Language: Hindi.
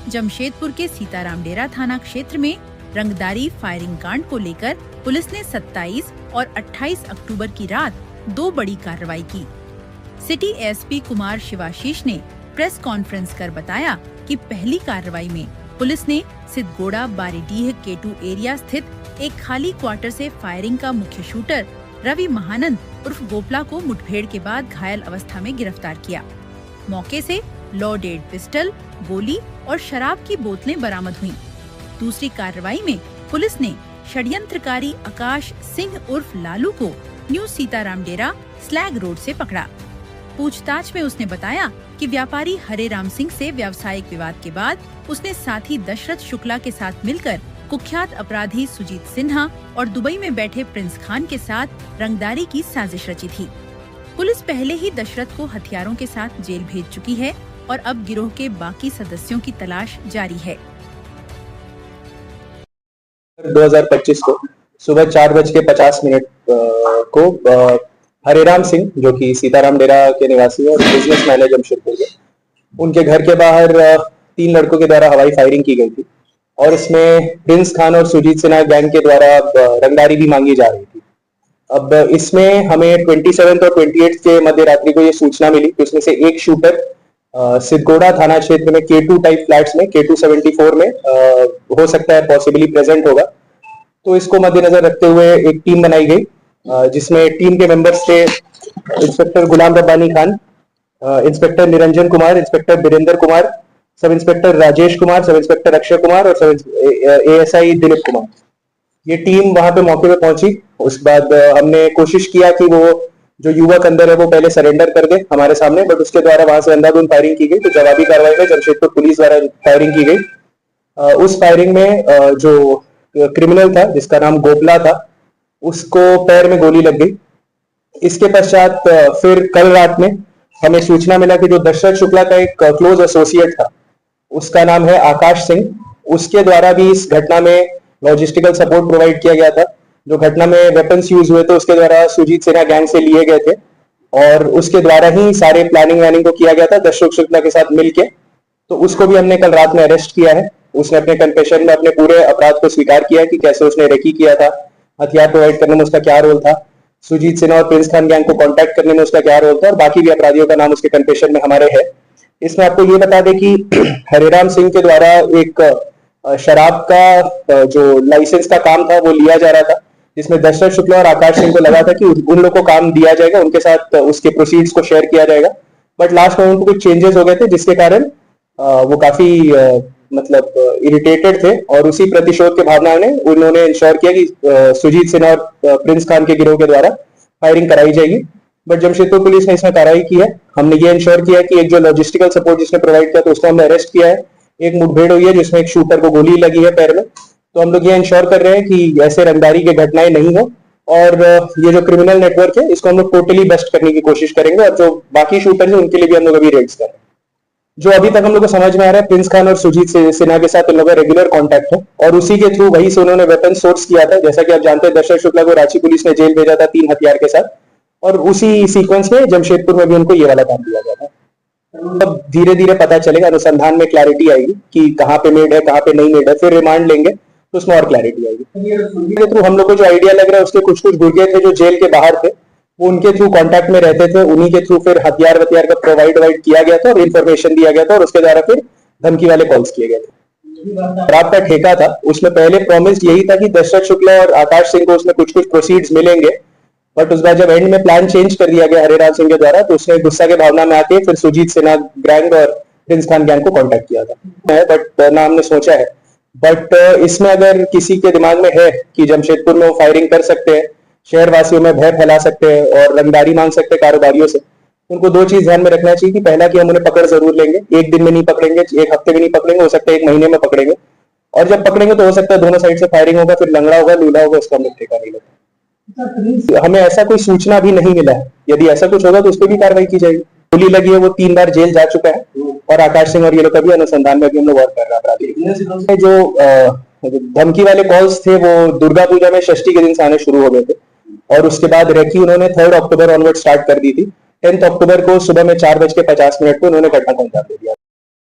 जमशेदपुर के सीताराम डेरा थाना क्षेत्र में रंगदारी फायरिंग कांड को लेकर पुलिस ने 27 और 28 अक्टूबर की रात 2 बड़ी कार्रवाई की। सिटी एसपी कुमार शिवाशीष ने प्रेस कॉन्फ्रेंस कर बताया कि पहली कार्रवाई में पुलिस ने सिद्धगोड़ा बारीडीह केटू एरिया स्थित एक खाली क्वार्टर से फायरिंग का मुख्य शूटर रवि महानंद उर्फ गोपला को मुठभेड़ के बाद घायल अवस्था में गिरफ्तार किया। मौके से लोडेड पिस्टल, गोली और शराब की बोतलें बरामद हुईं। दूसरी कार्रवाई में पुलिस ने षड्यंत्रकारी आकाश सिंह उर्फ लालू को न्यू सीताराम डेरा स्लैग रोड से पकड़ा। पूछताछ में उसने बताया कि व्यापारी हरे राम सिंह से व्यावसायिक विवाद के बाद उसने साथी दशरथ शुक्ला के साथ मिलकर कुख्यात अपराधी सुजीत सिन्हा और दुबई में बैठे प्रिंस खान के साथ रंगदारी की साजिश रची थी। पुलिस पहले ही दशरथ को हथियारों के साथ जेल भेज चुकी है और अब गिरोह के बाकी सदस्यों की तलाश जारी है। 2025 को सुबह 4:50 को हरेराम सिंह, जो कि सीताराम डेरा के निवासी और बिजनेसमैन है जमशेदपुर के, उनके घर के बाहर 3 लड़कों के द्वारा हवाई फायरिंग की गई थी और इसमें प्रिंस खान और सुजीत सिन्हा गैंग के द्वारा रंगदारी भी मांगी जा रही थी। अब इसमें हमें 27 और 28 के मध्य रात्रि को ये सूचना मिली कि उसमें से एक शूटर सिद्धगोड़ा थाना क्षेत्र में K2 टाइप फ्लैट्स में K2 74 में हो सकता है पॉसिबली प्रेजेंट होगा। तो इसको मद्देनजर रखते हुए एक टीम बनाई गई, जिसमें टीम के मेंबर्स थे inspector Ghulam Rabbani Khan, inspector Niranjan Kumar, inspector Birendra Kumar, sub inspector Rajesh Kumar, sub inspector Akshay Kumar और सब ASI दिलीप कुमार। ये टीम वहां पे मौके पे पहुंची। उस बाद हमने कोशिश किया कि वो जो युवक अंदर है वो पहले सरेंडर कर दे हमारे सामने, बट उसके द्वारा वहां से अंधाधुंध फायरिंग की गई। तो जवाबी कार्रवाई में जमशेदपुर पुलिस द्वारा फायरिंग की गई। उस फायरिंग में जो क्रिमिनल था जिसका नाम गोपला था, उसको पैर में गोली लग गई। इसके पश्चात फिर कल रात में हमें सूचना मिला कि जो दशरथ शुक्ला का एक क्लोज एसोसिएट था, उसका नाम है आकाश सिंह, उसके द्वारा भी इस घटना में लॉजिस्टिकल सपोर्ट प्रोवाइड किया गया था। जो घटना में वेपन्स यूज हुए थे उसके द्वारा सुजीत सिन्हा गैंग से लिए गए थे और उसके द्वारा ही सारे प्लानिंग को किया गया था दशरथ शुक्ला के साथ मिलके। तो उसको भी हमने कल रात में अरेस्ट किया है। उसने अपने कन्फेशन में अपने पूरे अपराध को स्वीकार किया कि कैसे उसने रेकी किया था, हथियार प्रोवाइड करने में उसका क्या रोल था, सुजीत सिन्हा और प्रिंस खान गैंग को कांटेक्ट करने में उसका क्या रोल था, और बाकी भी अपराधियों का नाम उसके कन्फेशन में हमारे है। इसमें आपको ये बता दें कि हरेराम सिंह के द्वारा एक शराब का जो लाइसेंस का काम था वो लिया जा रहा था, जिसमें दशरथ शुक्ला और आकाश सिंह को लगा था कि उन लोगों को काम दिया जाएगा, उनके साथ उसके प्रोसीड्स को शेयर किया जाएगा। बट लास्ट में उनको कुछ चेंजेस हो गए थे जिसके कारण वो काफी इरिटेटेड थे और उसी प्रतिशोध के भावना में उन्होंने इंश्योर किया कि सुजीत सिन्हा और प्रिंस खान के गिरोह के द्वारा फायरिंग कराई जाएगी। बट जमशेदपुर पुलिस ने इसमें कार्रवाई की है। हमने ये इंश्योर किया कि एक जो लॉजिस्टिकल सपोर्ट जिसने प्रोवाइड किया तो उसको हमने अरेस्ट किया है। एक मुठभेड़ हुई है जिसमें एक शूटर को गोली लगी है पैर में। तो हम लोग ये इंश्योर कर रहे हैं कि ऐसे रंगदारी की घटनाएं नहीं हो और ये जो क्रिमिनल नेटवर्क है इसको हम लोग टोटली बेस्ट करने की कोशिश करेंगे और जो बाकी शूटर है उनके लिए भी हम लोग अभी रेड्स कर रहे हैं। जो अभी तक हम लोग को समझ में आ रहा है, प्रिंस खान और सुजीत सिन्हा के साथ इन लोगों का रेगुलर कांटेक्ट है और उसी के थ्रू वही से उन्होंने वेपन सोर्स किया था। जैसा कि आप जानते हैं, दशरथ शुक्ला को रांची पुलिस ने जेल भेजा था 3 हथियार के साथ और उसी सीक्वेंस में जमशेदपुर में भी उनको ये वाला काम दिया गया था। अब धीरे धीरे पता चलेगा, अनुसंधान में क्लैरिटी आएगी कि कहाँ पे मेड है, कहाँ पे नहीं मेड है। फिर रिमांड लेंगे तो उसमें और क्लैरिटी आएगी। के थ्रू हम लोग को जो आइडिया लग रहा है, उसके कुछ गुर्गे थे जो जेल के बाहर थे, वो उनके थ्रू कांटेक्ट में रहते थे, उन्हीं के थ्रू फिर हथियार का प्रोवाइड किया गया था और इन्फॉर्मेशन दिया गया था और उसके द्वारा फिर धमकी वाले कॉल्स किए गए थे। शराब का ठेका था, उसमें पहले प्रॉमिस यही था कि दशरथ शुक्ला और आकाश सिंह को उसमें कुछ प्रोसीड्स मिलेंगे, बट उस बार जब एंड में प्लान चेंज कर दिया गया हरेराम सिंह के द्वारा, तो उसने गुस्सा के भावना में आके फिर सुजीत सिन्हा गैंग और प्रिंस खान गैंग को कांटेक्ट किया था। बट ना हमने सोचा है, बट इसमें अगर किसी के दिमाग में है कि जमशेदपुर में वो फायरिंग कर सकते हैं, शहर वासियों में भय फैला सकते हैं और रंगदारी मांग सकते हैं कारोबारियों से, उनको 2 चीज ध्यान में रखना चाहिए कि पहला कि हम उन्हें पकड़ जरूर लेंगे। 1 दिन में नहीं पकड़ेंगे, 1 हफ्ते में नहीं पकड़ेंगे, हो सकता है 1 महीने में पकड़ेंगे और जब पकड़ेंगे तो हो सकता है दोनों साइड से फायरिंग होगा, फिर लंगड़ा होगा, लूला होगा, उसका हम लोग ठेका नहीं लेते। हमें ऐसा कोई सूचना भी नहीं मिला है। यदि ऐसा कुछ होगा तो उस पर भी कार्रवाई की जाएगी। गोली लगी है, वो 3 बार जेल जा चुका है और आकाश सिंह और ये लोग का भी अनुसंधान में भी हम लोग और कर रहा है। जो धमकी वाले कॉल्स थे वो दुर्गा पूजा में षष्ठी के दिन से आने शुरू हो गए थे और उसके बाद रेकी उन्होंने 3 अक्टूबर ऑनवर्ड स्टार्ट कर दी थी। 10 अक्टूबर को सुबह में 4:50 को उन्होंने घटना को अंजाम दे दिया।